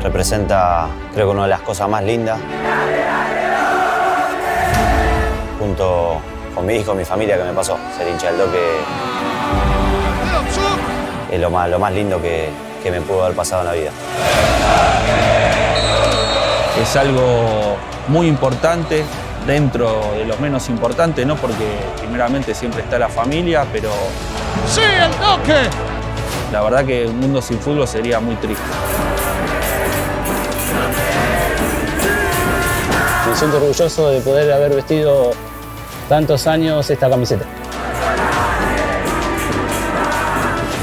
Representa, creo que una de las cosas más lindas. Junto con mi hijo, mi familia, que me pasó. Ser hincha del Doque es lo más lindo que me pudo haber pasado en la vida. Es algo muy importante, dentro de los menos importantes, ¿no? Porque primeramente siempre está la familia, pero... ¡Sí, el Doque! La verdad que un mundo sin fútbol sería muy triste. Me siento orgulloso de poder haber vestido tantos años esta camiseta.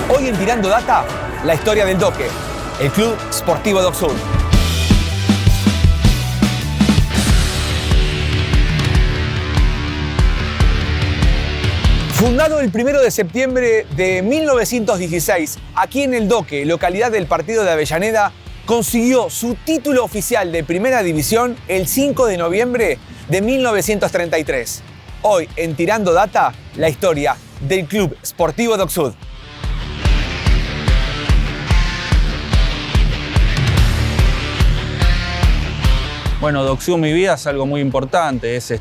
Hoy en Tirando Data, la historia del Doque, el Club Sportivo Docsud. Fundado el 1 de septiembre de 1916, aquí en el Doque, localidad del partido de Avellaneda, consiguió su título oficial de Primera División el 5 de noviembre de 1933. Hoy en Tirando Data, la historia del Club Sportivo Docsud. Bueno, Docsud en mi vida es algo muy importante, es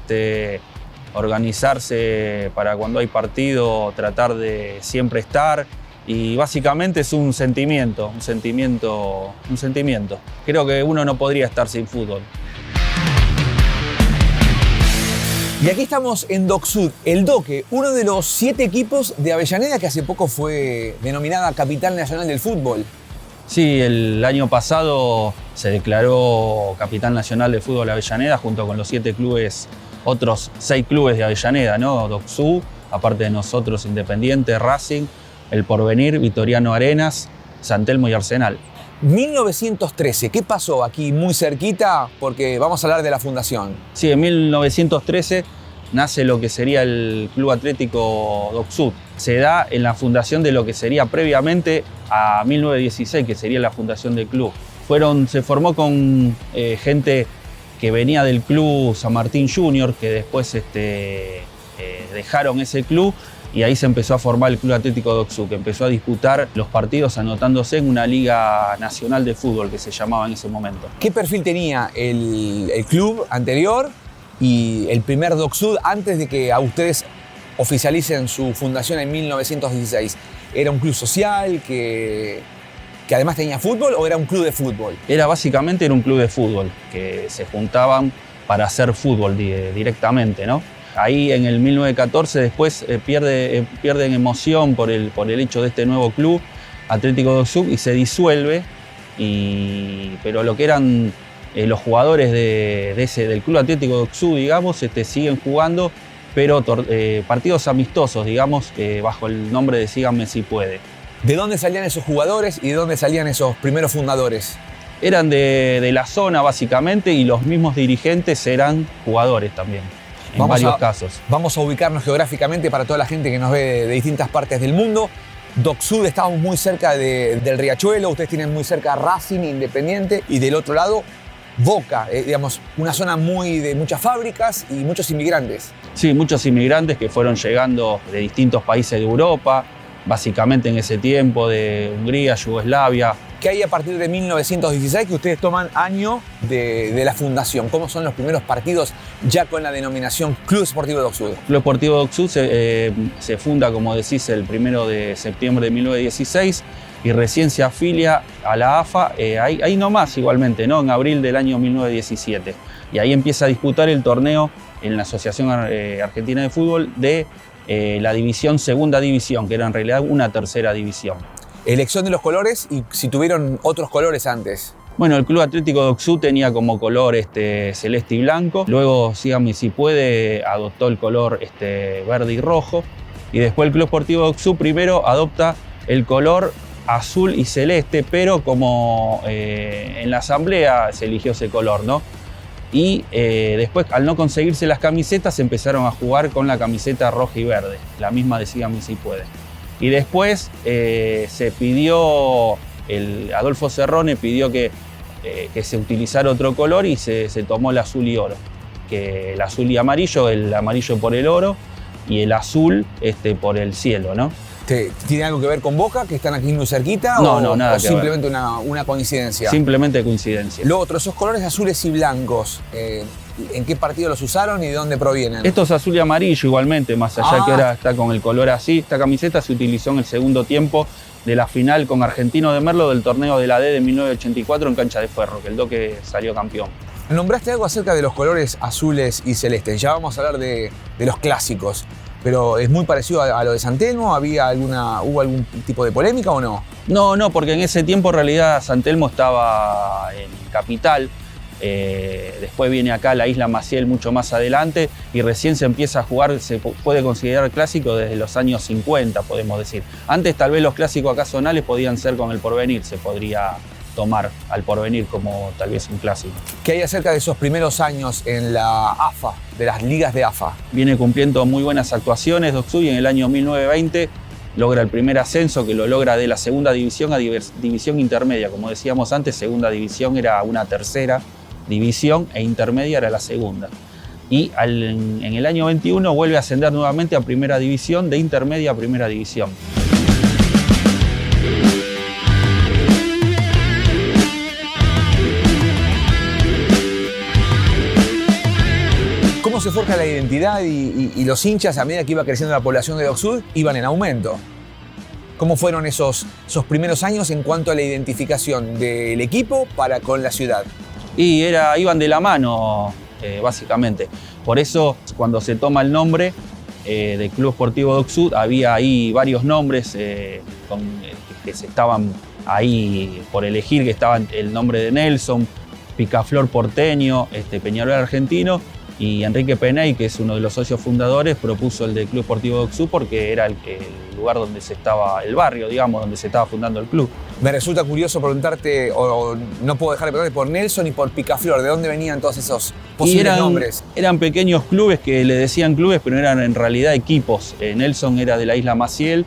organizarse para cuando hay partido, tratar de siempre estar, y básicamente es un sentimiento. Creo que uno no podría estar sin fútbol. Y aquí estamos en Docsud, el Doque, uno de los 7 equipos de Avellaneda que hace poco fue denominada Capital Nacional del Fútbol. Sí, el año pasado se declaró Capital Nacional de Fútbol Avellaneda junto con los 7 clubes, otros 6 clubes de Avellaneda, ¿no? Docsud, aparte de nosotros, Independiente, Racing, El Porvenir, Vitoriano Arenas, San Telmo y Arsenal. 1913, ¿qué pasó aquí muy cerquita? Porque vamos a hablar de la fundación. Sí, en 1913 nace lo que sería el Club Atlético Docsud. Se da en la fundación de lo que sería previamente a 1916, que sería la fundación del club. Se formó con gente que venía del club San Martín Junior, que después dejaron ese club, y ahí se empezó a formar el Club Atlético Docsud, que empezó a disputar los partidos anotándose en una liga nacional de fútbol que se llamaba en ese momento. ¿Qué perfil tenía el club anterior y el primer Docsud antes de que a ustedes oficialicen su fundación en 1916? ¿Era un club social que además tenía fútbol o era un club de fútbol? Básicamente era un club de fútbol, que se juntaban para hacer fútbol directamente, ¿no? Ahí en el 1914 después pierden emoción por el hecho de este nuevo club, Atlético Docsud, y se disuelve, pero lo que eran los jugadores del Club Atlético Docsud, digamos, siguen jugando, pero partidos amistosos, digamos, bajo el nombre de Síganme si puede. ¿De dónde salían esos jugadores y de dónde salían esos primeros fundadores? Eran de la zona, básicamente, y los mismos dirigentes eran jugadores también, en varios casos. Vamos a ubicarnos geográficamente para toda la gente que nos ve de distintas partes del mundo. Docsud, estamos muy cerca del Riachuelo, ustedes tienen muy cerca Racing, Independiente, y del otro lado Boca, digamos, una zona de muchas fábricas y muchos inmigrantes. Sí, muchos inmigrantes que fueron llegando de distintos países de Europa, básicamente en ese tiempo, de Hungría, Yugoslavia. ¿Qué hay a partir de 1916 que ustedes toman año de la fundación? ¿Cómo son los primeros partidos ya con la denominación Club Sportivo Docsud? Club Sportivo Docsud se funda, como decís, el 1 de septiembre de 1916 y recién se afilia a la AFA, ahí nomás igualmente, ¿no? En abril del año 1917. Y ahí empieza a disputar el torneo en la Asociación Argentina de Fútbol de la segunda división, que era en realidad una tercera división. Elección de los colores y si tuvieron otros colores antes. Bueno, el Club Atlético Docsud tenía como color celeste y blanco. Luego, Síganme si puede, adoptó el color verde y rojo. Y después el Club Sportivo Docsud primero adopta el color azul y celeste, pero como en la asamblea se eligió ese color, ¿no? Y después, al no conseguirse las camisetas, empezaron a jugar con la camiseta roja y verde, la misma de Síganme si puede. Y después se pidió, Adolfo Cerrone pidió que se utilizara otro color y se tomó el azul y oro. Que el azul y amarillo, el amarillo por el oro y el azul por el cielo, ¿no? ¿Tiene algo que ver con Boca, que están aquí muy cerquita? No, nada o que simplemente una coincidencia? Simplemente coincidencia. Lo otro, esos colores azules y blancos, ¿en qué partido los usaron y de dónde provienen? Esto es azul y amarillo igualmente, más allá que ahora está con el color así. Esta camiseta se utilizó en el segundo tiempo de la final con Argentino de Merlo del torneo de la D de 1984 en Cancha de Ferro, que el Doque salió campeón. Nombraste algo acerca de los colores azules y celestes. Ya vamos a hablar de los clásicos. Pero es muy parecido a lo de San Telmo. ¿Hubo algún tipo de polémica o no? No, porque en ese tiempo en realidad San Telmo estaba en Capital. Después viene acá la Isla Maciel mucho más adelante y recién se empieza a jugar, se puede considerar clásico desde los años 50, podemos decir. Antes tal vez los clásicos acá zonales podían ser con el Porvenir, se podría tomar al Porvenir como tal vez un clásico. ¿Qué hay acerca de esos primeros años en la AFA, de las ligas de AFA? Viene cumpliendo muy buenas actuaciones Doksud y en el año 1920 logra el primer ascenso, que lo logra de la segunda división a división intermedia. Como decíamos antes, segunda división era una tercera división e intermedia era la segunda. Y en el año 21 vuelve a ascender nuevamente a primera división, de intermedia a primera división. ¿Cómo se forja la identidad y los hinchas a medida que iba creciendo la población de Doksud iban en aumento? ¿Cómo fueron esos primeros años en cuanto a la identificación del equipo para con la ciudad? Y iban de la mano, básicamente. Por eso, cuando se toma el nombre del Club Sportivo Doksud, había ahí varios nombres que se estaban ahí por elegir, que estaban el nombre de Nelson, Picaflor porteño, Peñarol argentino, y Enrique Peney, que es uno de los socios fundadores, propuso el del Club Sportivo Doksud porque era el lugar donde el barrio, digamos, donde se estaba fundando el club. Me resulta curioso preguntarte, o no puedo dejar de preguntarte por Nelson y por Picaflor, ¿de dónde venían todos esos posibles nombres? Eran pequeños clubes que le decían clubes, pero eran en realidad equipos. Nelson era de la Isla Maciel,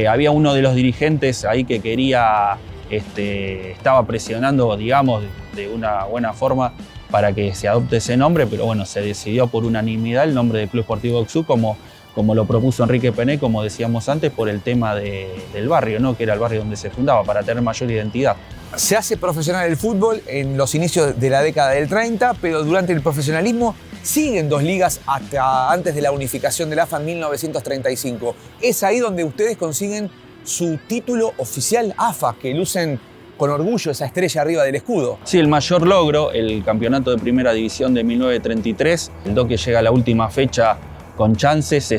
había uno de los dirigentes ahí que quería, estaba presionando, digamos, de una buena forma para que se adopte ese nombre, pero bueno, se decidió por unanimidad el nombre del Club Sportivo Doksud como lo propuso Enrique Peney, como decíamos antes, por el tema del barrio, ¿no? Que era el barrio donde se fundaba, para tener mayor identidad. Se hace profesional el fútbol en los inicios de la década del 30, pero durante el profesionalismo siguen dos ligas hasta antes de la unificación de la AFA en 1935. Es ahí donde ustedes consiguen su título oficial AFA, que lucen con orgullo esa estrella arriba del escudo. Sí, el mayor logro, el campeonato de primera división de 1933. El Doque llega a la última fecha con chances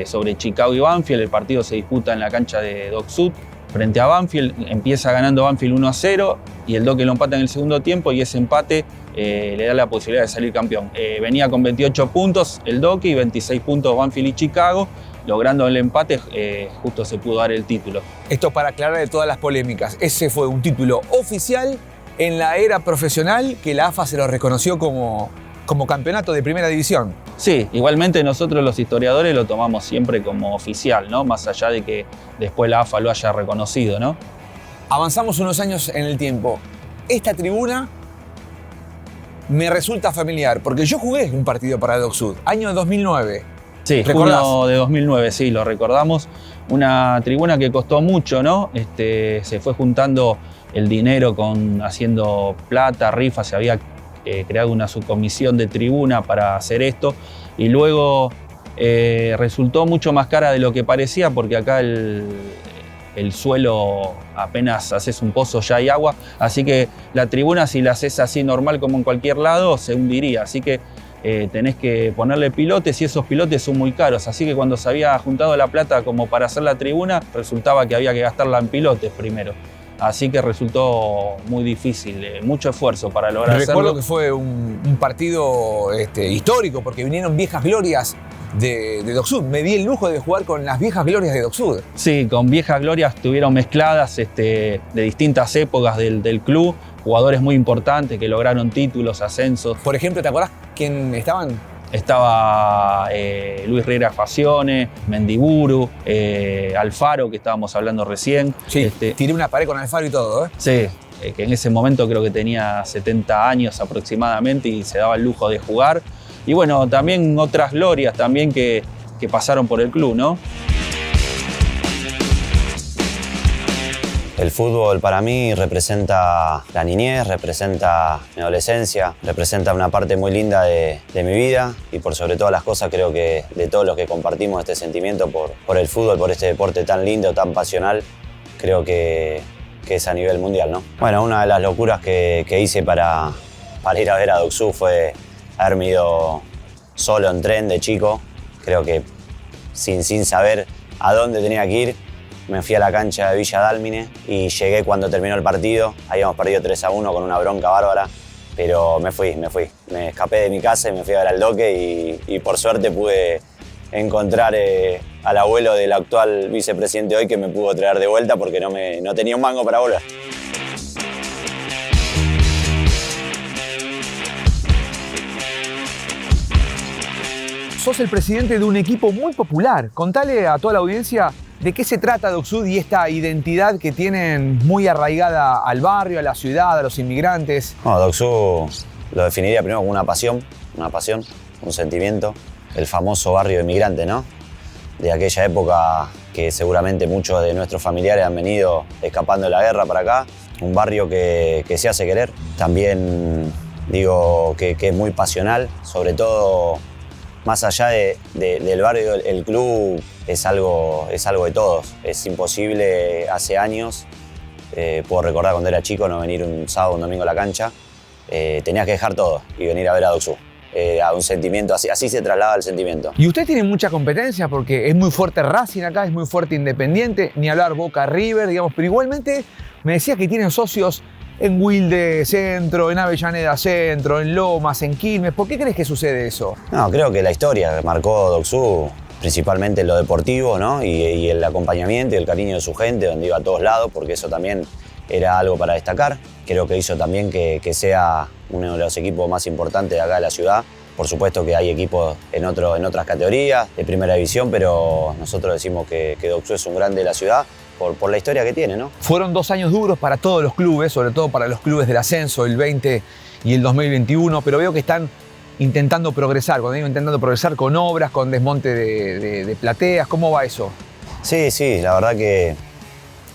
sobre Chicago y Banfield. El partido se disputa en la cancha de Doksud frente a Banfield. Empieza ganando Banfield 1-0 y el Doque lo empata en el segundo tiempo y ese empate le da la posibilidad de salir campeón. Venía con 28 puntos el Doque y 26 puntos Banfield y Chicago. Logrando el empate, justo se pudo dar el título. Esto para aclarar de todas las polémicas. Ese fue un título oficial en la era profesional que la AFA se lo reconoció como campeonato de primera división. Sí, igualmente nosotros los historiadores lo tomamos siempre como oficial, ¿no? Más allá de que después la AFA lo haya reconocido, ¿no? Avanzamos unos años en el tiempo. Esta tribuna me resulta familiar, porque yo jugué un partido para Doksud, año 2009. Sí, junio de 2009, sí, lo recordamos. Una tribuna que costó mucho, ¿no? Se fue juntando el dinero haciendo plata, rifas, se había creado una subcomisión de tribuna para hacer esto y luego resultó mucho más cara de lo que parecía porque acá el suelo apenas haces un pozo ya hay agua, así que la tribuna si la haces así normal como en cualquier lado se hundiría, así que tenés que ponerle pilotes y esos pilotes son muy caros, así que cuando se había juntado la plata como para hacer la tribuna resultaba que había que gastarla en pilotes primero. Así que resultó muy difícil, mucho esfuerzo para lograr hacerlo. Recuerdo que fue un partido histórico porque vinieron viejas glorias de Doksud. Me di el lujo de jugar con las viejas glorias de Doksud. Sí, con viejas glorias estuvieron mezcladas de distintas épocas del club, jugadores muy importantes que lograron títulos, ascensos. Por ejemplo, ¿te acordás quién estaban? Estaba Luis Riera Facione, Mendiburu, Alfaro, que estábamos hablando recién. Sí, tiré una pared con Alfaro y todo, ¿eh? Sí, que en ese momento creo que tenía 70 años aproximadamente y se daba el lujo de jugar. Y bueno, también otras glorias también que pasaron por el club, ¿no? El fútbol para mí representa la niñez, representa mi adolescencia, representa una parte muy linda de mi vida y por sobre todas las cosas creo que de todos los que compartimos este sentimiento por el fútbol, por este deporte tan lindo, tan pasional, creo que es a nivel mundial, ¿no? Bueno, una de las locuras que hice para ir a ver a Doksud fue haberme ido solo en tren de chico, creo que sin saber a dónde tenía que ir. Me fui a la cancha de Villa Dálmine y llegué cuando terminó el partido. Habíamos perdido 3-1 con una bronca bárbara, pero me fui. Me escapé de mi casa y me fui a ver al Doque y por suerte pude encontrar al abuelo del actual vicepresidente hoy que me pudo traer de vuelta porque no tenía un mango para volver. Sos el presidente de un equipo muy popular. Contale a toda la audiencia de qué se trata Doksud y esta identidad que tienen muy arraigada al barrio, a la ciudad, a los inmigrantes. No, Doksud lo definiría primero como una pasión, un sentimiento. El famoso barrio inmigrante, ¿no? De aquella época que seguramente muchos de nuestros familiares han venido escapando de la guerra para acá. Un barrio que se hace querer. También digo que es muy pasional, sobre todo más allá del barrio, el club es algo de todos. Es imposible hace años, puedo recordar cuando era chico, no venir un sábado o un domingo a la cancha. Tenías que dejar todo y venir a ver a Doksud. A un sentimiento, así se traslada el sentimiento. Y usted tiene mucha competencia porque es muy fuerte Racing acá, es muy fuerte Independiente, ni hablar Boca River, digamos, pero igualmente me decía que tienen socios en Wilde Centro, en Avellaneda Centro, en Lomas, en Quilmes. ¿Por qué crees que sucede eso? No, creo que la historia que marcó Doksud, principalmente en lo deportivo, ¿no? y el acompañamiento y el cariño de su gente, donde iba a todos lados, porque eso también era algo para destacar. Creo que hizo también que sea uno de los equipos más importantes de acá de la ciudad. Por supuesto que hay equipos en otras categorías de primera división, pero nosotros decimos que Doksud es un grande de la ciudad por la historia que tiene, ¿no? Fueron 2 años duros para todos los clubes, sobre todo para los clubes del ascenso, el 20 y el 2021, pero veo que están intentando progresar. Cuando digo intentando progresar, con obras, con desmonte de plateas, ¿cómo va eso? Sí, la verdad que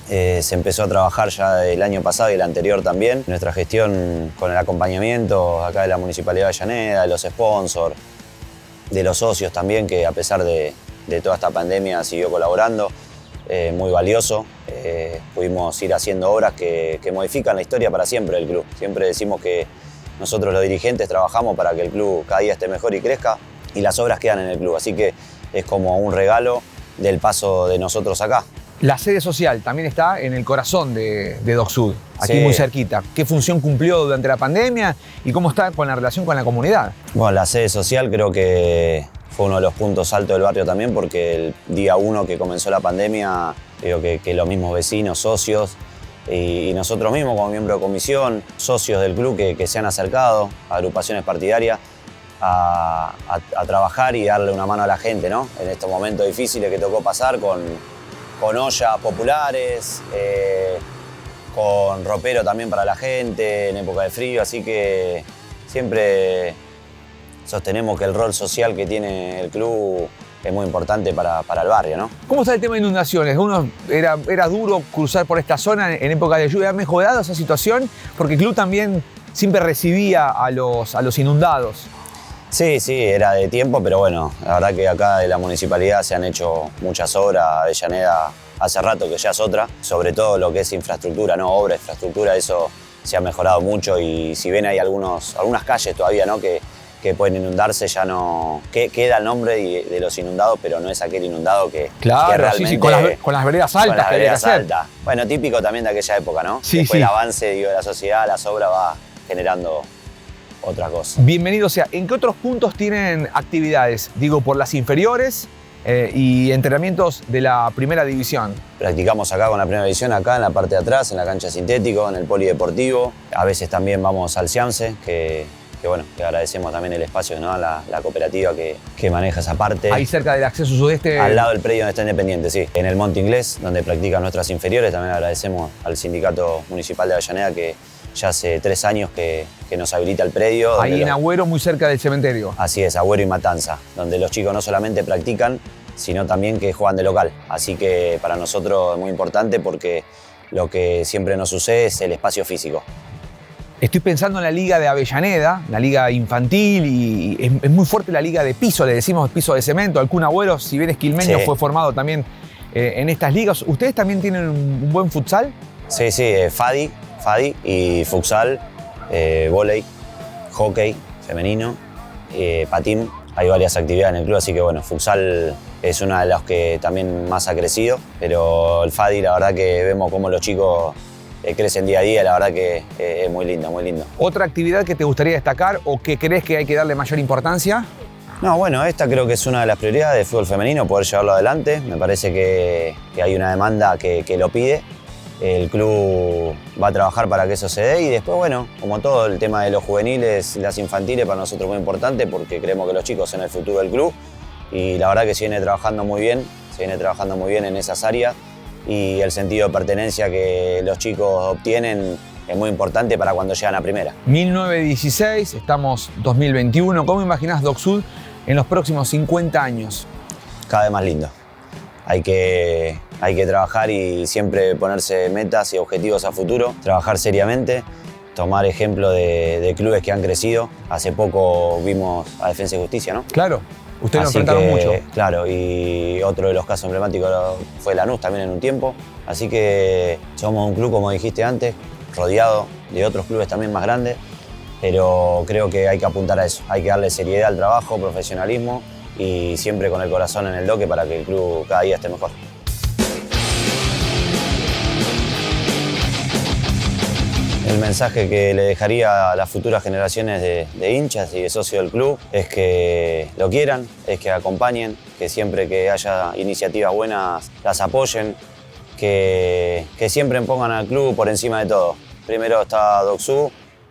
se empezó a trabajar ya el año pasado y el anterior también. Nuestra gestión con el acompañamiento acá de la Municipalidad de Avellaneda, de los sponsors, de los socios también, que a pesar de toda esta pandemia siguió colaborando. Muy valioso. Pudimos ir haciendo obras que modifican la historia para siempre del club. Siempre decimos que nosotros los dirigentes trabajamos para que el club cada día esté mejor y crezca y las obras quedan en el club. Así que es como un regalo del paso de nosotros acá. La sede social también está en el corazón de Doksud, aquí Sí. muy cerquita. ¿Qué función cumplió durante la pandemia y cómo está con la relación con la comunidad? Bueno, la sede social creo que fue uno de los puntos altos del barrio también, porque el día 1 que comenzó la pandemia, digo que los mismos vecinos, socios y nosotros mismos como miembros de comisión, socios del club que se han acercado a agrupaciones partidarias a trabajar y darle una mano a la gente, ¿no? En estos momentos difíciles que tocó pasar con ollas populares, con ropero también para la gente en época de frío, así que siempre sostenemos que el rol social que tiene el club es muy importante para el barrio, ¿no? ¿Cómo está el tema de inundaciones? Era duro cruzar por esta zona en época de lluvia. ¿Ha mejorado esa situación? Porque el club también siempre recibía a los inundados. Sí, era de tiempo, pero bueno, la verdad que acá de la municipalidad se han hecho muchas obras. Avellaneda hace rato que ya es otra, sobre todo lo que es infraestructura, ¿no? Obra, infraestructura, eso se ha mejorado mucho y si bien hay algunas calles todavía, ¿no? que pueden inundarse, ya no queda el nombre de los inundados, pero no es aquel inundado que realmente... Sí, con las veredas altas con las que había que veredas hacer. altas. Bueno, típico también de aquella época, ¿no? Sí, Después sí. el avance de la sociedad, las obras va generando otra cosa. Bienvenido sea. ¿En qué otros puntos tienen actividades? Digo, por las inferiores y entrenamientos de la primera división. Practicamos acá con la primera división, acá en la parte de atrás, en la cancha sintético, en el polideportivo. A veces también vamos al Ciamse, que bueno, que agradecemos también el espacio, ¿no? La cooperativa que maneja esa parte. Ahí cerca del acceso sudeste. Al lado del predio donde está Independiente, sí. En el Monte Inglés, donde practican nuestras inferiores, también agradecemos al Sindicato Municipal de Avellaneda que ya hace 3 años que nos habilita el predio. Ahí en Agüero, muy cerca del cementerio. Así es, Agüero y Matanza, donde los chicos no solamente practican, sino también que juegan de local. Así que para nosotros es muy importante porque lo que siempre nos sucede es el espacio físico. Estoy pensando en la liga de Avellaneda, la liga infantil, y es muy fuerte la liga de piso, le decimos piso de cemento. El Kun Agüero, si bien es quilmeño, Sí. fue formado también en estas ligas. ¿Ustedes también tienen un buen futsal? Sí, Fadi y futsal, vóley, hockey femenino, patín. Hay varias actividades en el club, así que bueno, futsal es una de las que también más ha crecido, pero el Fadi, la verdad que vemos cómo los chicos crecen día a día, la verdad que es muy lindo, muy lindo. ¿Otra actividad que te gustaría destacar o que crees que hay que darle mayor importancia? No, bueno, esta creo que es una de las prioridades del fútbol femenino, poder llevarlo adelante. Me parece que hay una demanda que lo pide. El club va a trabajar para que eso se dé y después, bueno, como todo, el tema de los juveniles y las infantiles para nosotros es muy importante porque creemos que los chicos son el futuro del club y la verdad que se viene trabajando muy bien en esas áreas y el sentido de pertenencia que los chicos obtienen es muy importante para cuando llegan a primera. 1916, estamos 2021. ¿Cómo imaginás DocSud en los próximos 50 años? Cada vez más lindo. Hay que trabajar y siempre ponerse metas y objetivos a futuro, trabajar seriamente, tomar ejemplo de clubes que han crecido. Hace poco vimos a Defensa y Justicia, ¿no? Claro, ustedes lo Así enfrentaron que, mucho. Claro, y otro de los casos emblemáticos fue Lanús también en un tiempo. Así que somos un club, como dijiste antes, rodeado de otros clubes también más grandes, pero creo que hay que apuntar a eso. Hay que darle seriedad al trabajo, profesionalismo y siempre con el corazón en el doque para que el club cada día esté mejor. El mensaje que le dejaría a las futuras generaciones de hinchas y de socios del club es que lo quieran, es que acompañen, que siempre que haya iniciativas buenas las apoyen, que siempre pongan al club por encima de todo. Primero está DocSud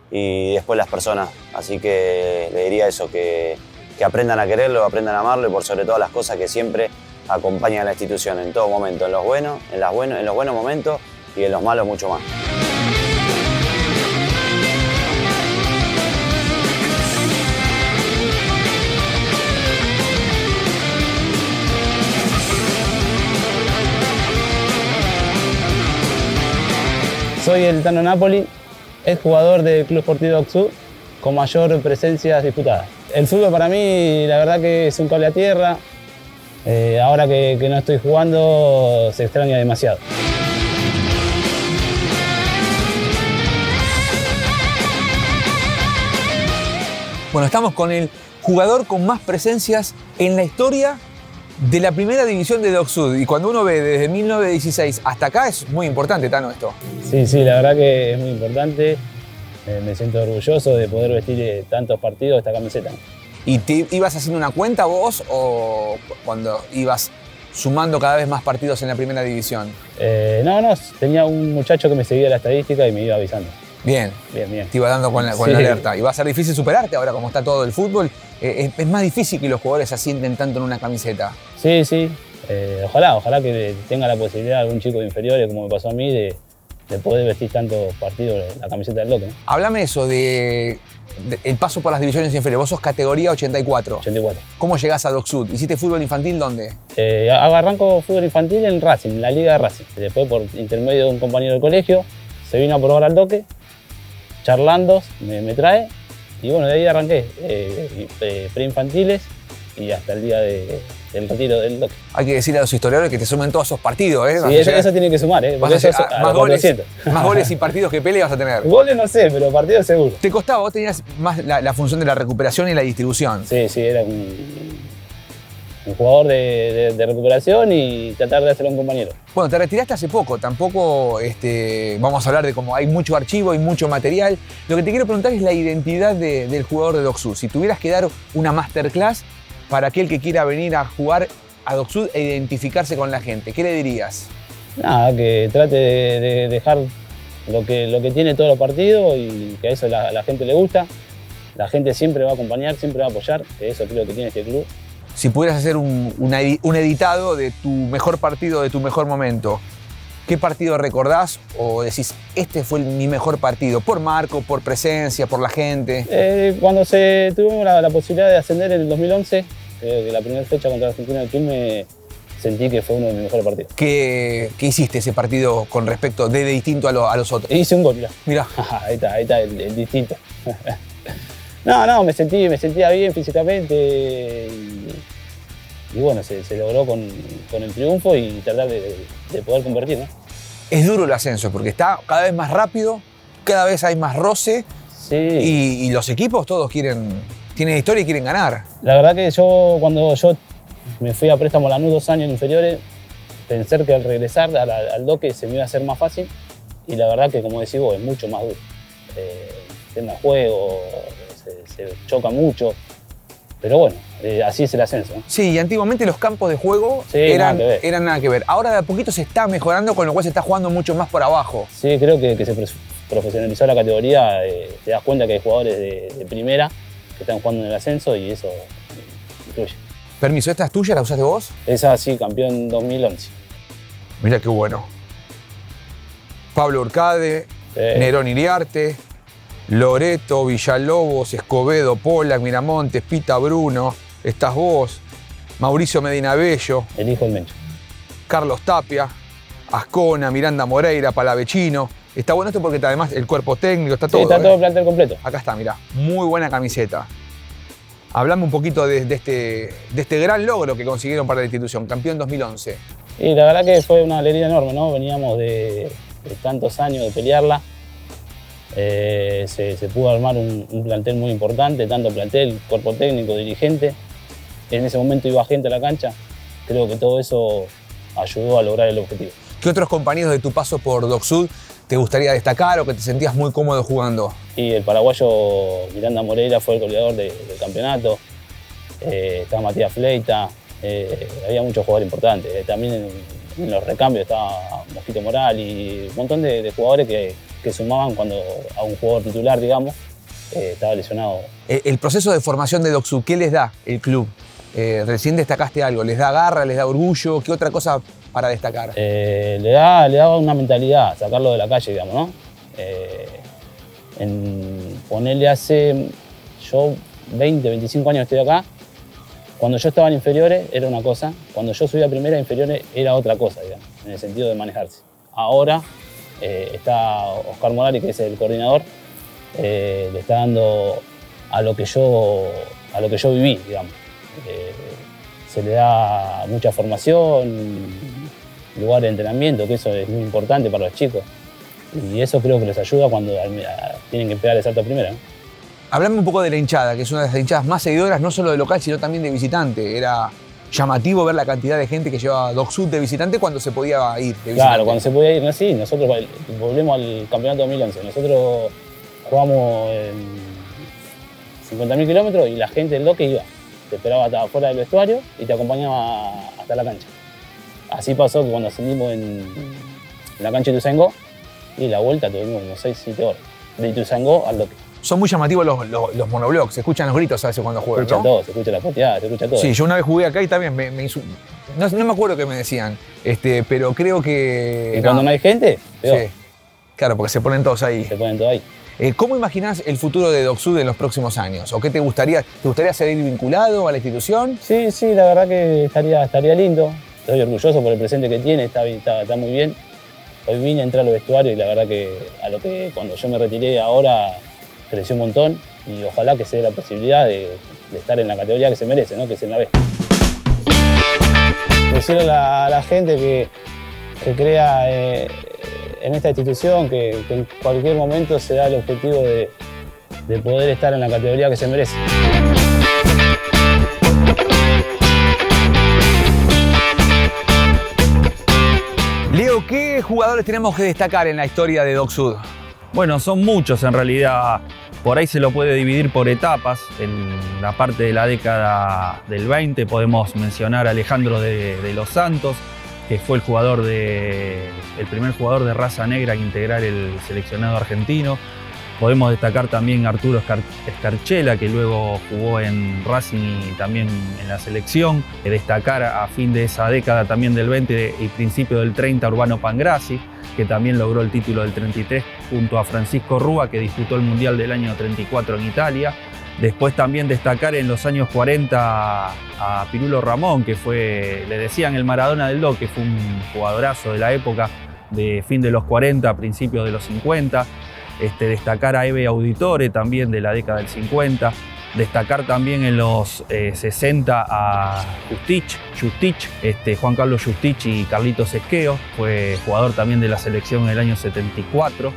y después las personas. Así que le diría eso, que aprendan a quererlo, aprendan a amarlo y por sobre todas las cosas que siempre acompañen a la institución en todo momento, en los buenos momentos y en los malos mucho más. Soy el Tano Napoli, es jugador del Club Sportivo DocSud con mayor presencias disputadas. El fútbol para mí, la verdad que es un cable a tierra. Ahora que no estoy jugando, se extraña demasiado. Bueno, estamos con el jugador con más presencias en la historia de la primera división de DocSud. Y cuando uno ve desde 1916 hasta acá es muy importante, Tano, esto. Sí, la verdad que es muy importante. Me siento orgulloso de poder vestir tantos partidos esta camiseta. ¿Y te ibas haciendo una cuenta vos o cuando ibas sumando cada vez más partidos en la primera división? No, tenía un muchacho que me seguía la estadística y me iba avisando. Bien. Te iba dando con la alerta. Y va a ser difícil superarte ahora como está todo el fútbol. Es más difícil que los jugadores se asienten tanto en una camiseta. Sí. Ojalá que tenga la posibilidad algún chico de inferiores, como me pasó a mí, de poder vestir tantos partidos la camiseta del Doque, ¿no? Háblame eso de el paso por las divisiones inferiores. Vos sos categoría 84. 84. ¿Cómo llegás a DocSud? ¿Hiciste fútbol infantil dónde? Arranco fútbol infantil en Racing, en la liga de Racing. Después, por intermedio de un compañero del colegio, se vino a probar al Doque, charlando, me trae, y bueno, de ahí arranqué preinfantiles y hasta el día del retiro del Doque. Hay que decirle a los historiadores que te sumen todos esos partidos, ¿eh? Sí, eso tiene que sumar, ¿eh? Vas a hacer más más goles y partidos que peleas vas a tener. Goles no sé, pero partidos seguro. ¿Te costaba? Vos tenías más la función de la recuperación y la distribución. Sí, era un jugador de recuperación y tratar de hacerlo a un compañero. Bueno, te retiraste hace poco, tampoco vamos a hablar de cómo hay mucho archivo y mucho material. Lo que te quiero preguntar es la identidad del jugador de DocSud. Si tuvieras que dar una masterclass para aquel que quiera venir a jugar a DocSud e identificarse con la gente, ¿qué le dirías? Nada, que trate de dejar lo que tiene todos los partidos y que a eso la gente le gusta. La gente siempre va a acompañar, siempre va a apoyar, que eso creo que tiene este club. Si pudieras hacer un editado de tu mejor partido, de tu mejor momento, ¿qué partido recordás o decís, este fue mi mejor partido? Por marco, por presencia, por la gente. Cuando tuvimos la posibilidad de ascender en el 2011, creo que la primera fecha contra Argentina del Club sentí que fue uno de mis mejores partidos. ¿Qué hiciste ese partido con respecto de distinto a los otros? Hice un gol, mirá. Mirá. Ahí está el distinto. No, me sentía bien físicamente y bueno, se logró con el triunfo y tratar de poder convertir, ¿no? Es duro el ascenso porque está cada vez más rápido, cada vez hay más roce. Sí. Y los equipos todos tienen historia y quieren ganar. La verdad que cuando yo me fui a préstamo a Lanús 2 años en inferiores, pensé que al regresar al Doque se me iba a hacer más fácil y la verdad que, como decís vos, es mucho más duro. El tema de juego, se choca mucho, pero bueno, así es el ascenso, ¿no? Sí, y antiguamente los campos de juego Sí, eran nada nada que ver. Ahora de a poquito se está mejorando, con lo cual se está jugando mucho más por abajo. Sí, creo que se profesionalizó la categoría, te das cuenta que hay jugadores de primera que están jugando en el ascenso y eso influye. Permiso, ¿esta es tuya? ¿La usaste vos? Esa sí, campeón 2011. Mirá qué bueno. Pablo Urcade, Nerón Iriarte, Loreto, Villalobos, Escobedo, Pollack, Miramontes, Pita Bruno, estás vos, Mauricio Medina Bello, El hijo del Mencho. Carlos Tapia, Ascona, Miranda Moreira, Palavecino. Está bueno esto porque además el cuerpo técnico, está todo. Sí, está todo el plantel completo. Acá está, mirá, muy buena camiseta. Hablame un poquito de este gran logro que consiguieron para la institución, campeón 2011. Y la verdad que fue una alegría enorme, ¿no? Veníamos de tantos años de pelearla. Se pudo armar un plantel muy importante, tanto plantel, cuerpo técnico, dirigente. En ese momento iba gente a la cancha. Creo que todo eso ayudó a lograr el objetivo. ¿Qué otros compañeros de tu paso por DocSud te gustaría destacar o que te sentías muy cómodo jugando? Y el paraguayo Miranda Moreira fue el goleador del campeonato. Estaba Matías Fleita. Había muchos jugadores importantes. También en los recambios estaba Mosquito Moral y un montón de jugadores que sumaban cuando a un jugador titular, digamos, estaba lesionado. El proceso de formación de DocSud, ¿qué les da el club? Recién destacaste algo, ¿les da garra, les da orgullo? ¿Qué otra cosa para destacar? Le da una mentalidad, sacarlo de la calle, digamos, ¿no? Ponerle hace, yo 20, 25 años estoy acá. Cuando yo estaba en inferiores era una cosa, cuando yo subí a primera, inferiores era otra cosa, digamos, en el sentido de manejarse. Ahora está Oscar Morales, que es el coordinador, le está dando a lo que yo viví, digamos. Se le da mucha formación, lugar de entrenamiento, que eso es muy importante para los chicos. Y eso creo que les ayuda cuando tienen que pegar el salto a primera, ¿no? Hablame un poco de la hinchada, que es una de las hinchadas más seguidoras, no solo de local, sino también de visitante. Era llamativo ver la cantidad de gente que llevaba DocSud de visitante cuando se podía ir de visitante. Claro, cuando se podía ir, no, sí, nosotros volvemos al campeonato 2011. Nosotros jugamos en 50.000 kilómetros y la gente del Doque iba. Te esperaba hasta afuera del vestuario y te acompañaba hasta la cancha. Así pasó que cuando ascendimos en la cancha de Ituzaingó y la vuelta tuvimos como 6-7 horas. De Ituzaingó al Doque. Son muy llamativos los monoblocks, se escuchan los gritos a veces cuando juegan, Se escucha ¿no? todo, se escucha la pateada, se escucha todo. Sí, yo una vez jugué acá y también no me acuerdo qué me decían, pero creo que... Y cuando no hay gente, peor. Sí, claro, porque se ponen todos ahí. Se ponen todo ahí. ¿Cómo imaginás el futuro de DocSud en los próximos años? ¿O qué te gustaría seguir vinculado a la institución? Sí, la verdad que estaría lindo. Estoy orgulloso por el presente que tiene, está muy bien. Hoy vine a entrar a los vestuarios y la verdad que cuando yo me retiré ahora creció un montón y ojalá que se dé la posibilidad de estar en la categoría que se merece, ¿no? Que es en la B. Decirle a la gente que crea en esta institución, que en cualquier momento se da el objetivo de poder estar en la categoría que se merece. Leo, ¿qué jugadores tenemos que destacar en la historia de DocSud? Bueno, son muchos en realidad. Por ahí se lo puede dividir por etapas. En la parte de la década del 20 podemos mencionar a Alejandro de los Santos, que fue el primer jugador de raza negra en integrar el seleccionado argentino. Podemos destacar también a Arturo Escarchela, que luego jugó en Racing y también en la selección. Destacar a fin de esa década también del 20 y principio del 30 Urbano Pangrassi, que también logró el título del 33 junto a Francisco Rúa, que disputó el Mundial del año 34 en Italia. Después también destacar en los años 40 a Pirulo Ramón, que fue, le decían el Maradona del Doque, fue un jugadorazo de la época, de fin de los 40, principios de los 50. Destacar a Eve Auditore también de la década del 50. Destacar también en los 60 a Justich, Juan Carlos Justich y Carlitos Esqueo, fue jugador también de la selección en el año 74.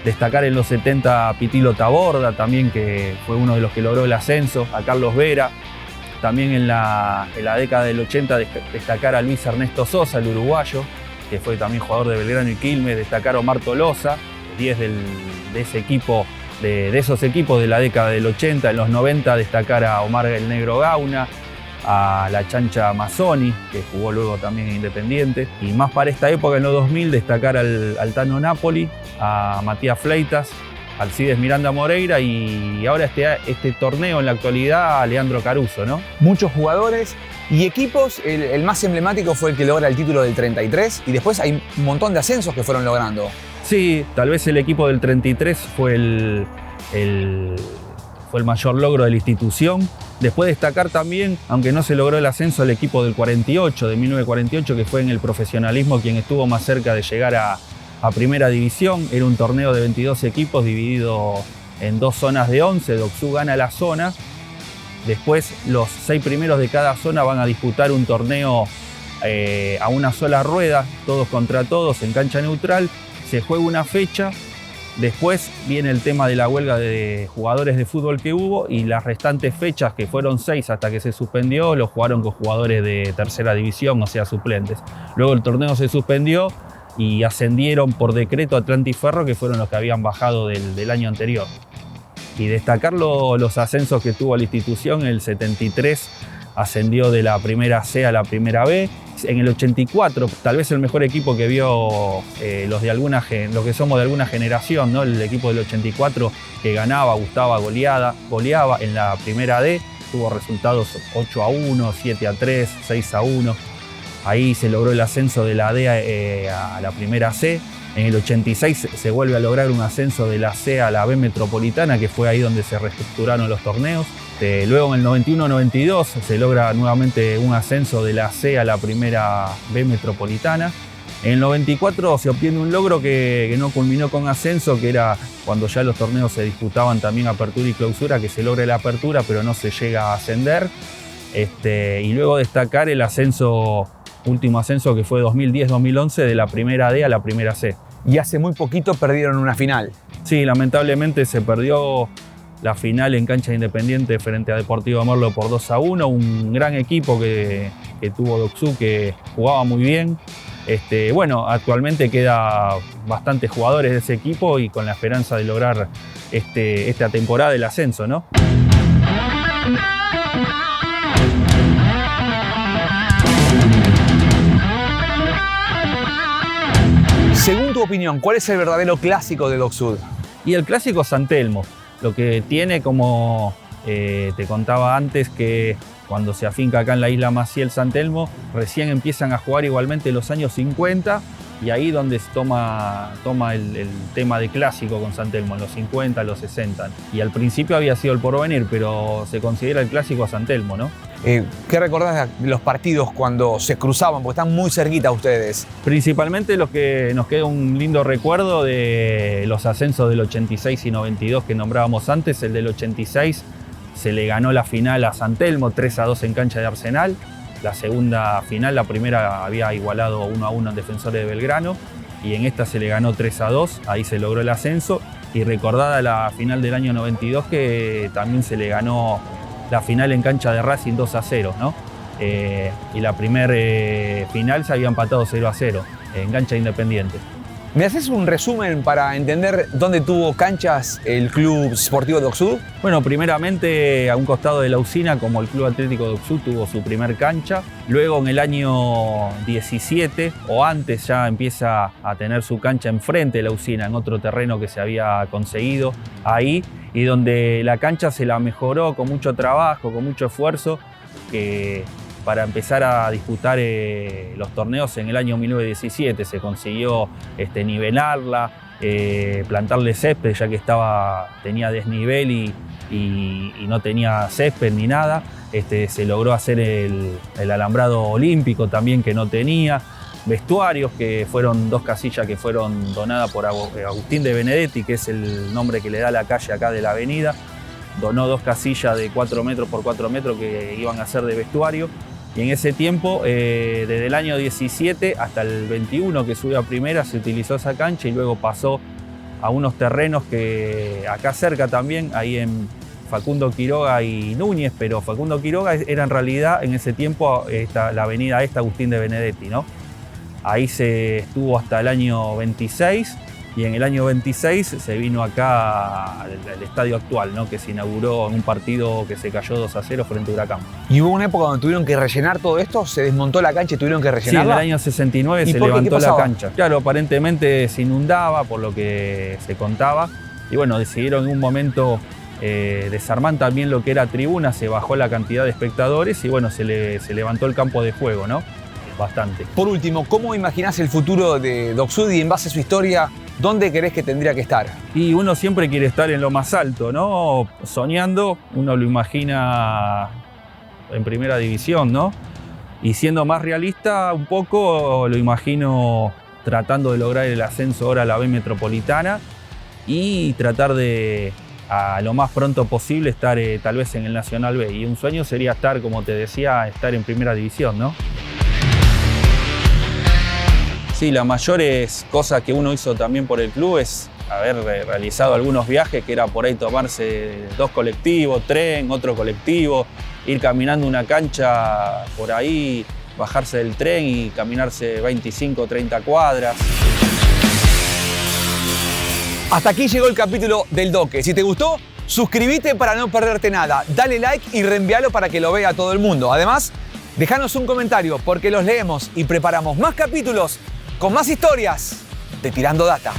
Destacar en los 70 a Pitilo Taborda también, que fue uno de los que logró el ascenso, a Carlos Vera. También en la década del 80 destacar a Luis Ernesto Sosa, el uruguayo, que fue también jugador de Belgrano y Quilmes. Destacar a Omar Tolosa, 10 de esos equipos de la década del 80. En los 90 destacar a Omar el Negro Gauna, a la Chancha Mazzoni, que jugó luego también en Independiente. Y más para esta época, en los 2000, destacar al Tano Napoli, a Matías Fleitas, Alcides Miranda Moreira y ahora este torneo en la actualidad a Leandro Caruso, ¿no? Muchos jugadores y equipos. El más emblemático fue el que logra el título del 33 y después hay un montón de ascensos que fueron logrando. Sí, tal vez el equipo del 33 fue el mayor logro de la institución. Después destacar también, aunque no se logró el ascenso, el equipo del 48, de 1948, que fue en el profesionalismo quien estuvo más cerca de llegar a Primera División. Era un torneo de 22 equipos dividido en 2 zonas de 11. Docsú gana la zona. Después los 6 primeros de cada zona van a disputar un torneo a una sola rueda, todos contra todos, en cancha neutral. Se juega una fecha. Después viene el tema de la huelga de jugadores de fútbol que hubo y las restantes fechas, que fueron 6 hasta que se suspendió, lo jugaron con jugadores de tercera división, o sea, suplentes. Luego el torneo se suspendió y ascendieron por decreto Atlanta y Ferro, que fueron los que habían bajado del año anterior. Y destacar los ascensos que tuvo la institución. En el 73 ascendió de la primera C a la primera B. En el 84, tal vez el mejor equipo que vio los que somos de alguna generación, ¿no? El equipo del 84 que ganaba, gustaba, goleaba en la primera D. Tuvo resultados 8-1, 7-3, 6-1. Ahí se logró el ascenso de la D a la primera C. En el 86 se vuelve a lograr un ascenso de la C a la B metropolitana, que fue ahí donde se reestructuraron los torneos. Luego en el 91-92 se logra nuevamente un ascenso de la C a la primera B metropolitana. En el 94 se obtiene un logro que no culminó con ascenso, que era cuando ya los torneos se disputaban también apertura y clausura, que se logra la apertura pero no se llega a ascender. Y luego destacar el último ascenso, que fue 2010-2011, de la primera D a la primera C. Y hace muy poquito perdieron una final. Sí, lamentablemente se perdió la final en cancha de Independiente frente a Deportivo Merlo por 2-1. Un gran equipo que tuvo Docsú, que jugaba muy bien. Bueno, actualmente queda bastantes jugadores de ese equipo y con la esperanza de lograr esta temporada el ascenso, ¿no? Según tu opinión, ¿cuál es el verdadero clásico de Docsú? Y el clásico San Telmo. Lo que tiene, como te contaba antes, que cuando se afinca acá en la isla Maciel San Telmo, recién empiezan a jugar igualmente los años 50 y ahí donde se toma el tema de clásico con San Telmo, en los 50, los 60. Y al principio había sido el Porvenir, pero se considera el clásico San Telmo, ¿no? ¿Qué recordás de los partidos cuando se cruzaban? Porque están muy cerquita ustedes. Principalmente los que nos queda un lindo recuerdo de los ascensos del 86 y 92 que nombrábamos antes. El del 86 se le ganó la final a San Telmo 3-2 en cancha de Arsenal. La segunda final, la primera había igualado 1-1 en Defensores de Belgrano y en esta se le ganó 3-2, ahí se logró el ascenso. Y recordada la final del año 92, que también se le ganó la final en cancha de Racing 2-0, ¿no? Y la primera final se había empatado 0-0 en cancha Independiente. ¿Me haces un resumen para entender dónde tuvo canchas el Club Sportivo Docsú? Bueno, primeramente a un costado de la usina, como el Club Atlético Docsú tuvo su primer cancha. Luego en el año 17 o antes ya empieza a tener su cancha enfrente de la usina, en otro terreno que se había conseguido ahí, y donde la cancha se la mejoró con mucho trabajo, con mucho esfuerzo, para empezar a disputar los torneos en el año 1917. Se consiguió nivelarla, plantarle césped, ya que tenía desnivel y no tenía césped ni nada. Se logró hacer el alambrado olímpico también, que no tenía. Vestuarios, que fueron 2 casillas que fueron donadas por Agustín de Benedetti, que es el nombre que le da la calle acá de la avenida. Donó 2 casillas de 4 metros por 4 metros que iban a ser de vestuario. Y en ese tiempo, desde el año 17 hasta el 21 que subió a primera, se utilizó esa cancha y luego pasó a unos terrenos que acá cerca también, ahí en Facundo Quiroga y Núñez, pero Facundo Quiroga era en realidad en ese tiempo la avenida Agustín de Benedetti, ¿no? Ahí se estuvo hasta el año 26 y en el año 26 se vino acá al estadio actual, ¿no? Que se inauguró en un partido que se cayó 2-0 frente a Huracán. ¿Y hubo una época donde tuvieron que rellenar todo esto? ¿Se desmontó la cancha y tuvieron que rellenarla? Sí, en el año 69 se levantó la cancha. Claro, aparentemente se inundaba por lo que se contaba y bueno, decidieron en un momento desarmar también lo que era tribuna, se bajó la cantidad de espectadores y bueno, se levantó el campo de juego, ¿no? Bastante. Por último, ¿cómo imaginás el futuro de Doc Sud y en base a su historia, dónde crees que tendría que estar? Y uno siempre quiere estar en lo más alto, ¿no? Soñando, uno lo imagina en primera división, ¿no? Y siendo más realista un poco, lo imagino tratando de lograr el ascenso ahora a la B Metropolitana y tratar de, a lo más pronto posible, estar tal vez en el Nacional B. Y un sueño sería estar, como te decía, estar en primera división, ¿no? Sí, las mayores cosas que uno hizo también por el club es haber realizado algunos viajes, que era por ahí tomarse 2 colectivos, tren, otro colectivo, ir caminando una cancha por ahí, bajarse del tren y caminarse 25 o 30 cuadras. Hasta aquí llegó el capítulo del Doque. Si te gustó, suscríbete para no perderte nada, dale like y reenvíalo para que lo vea todo el mundo. Además, déjanos un comentario porque los leemos y preparamos más capítulos con más historias de Tirando Data.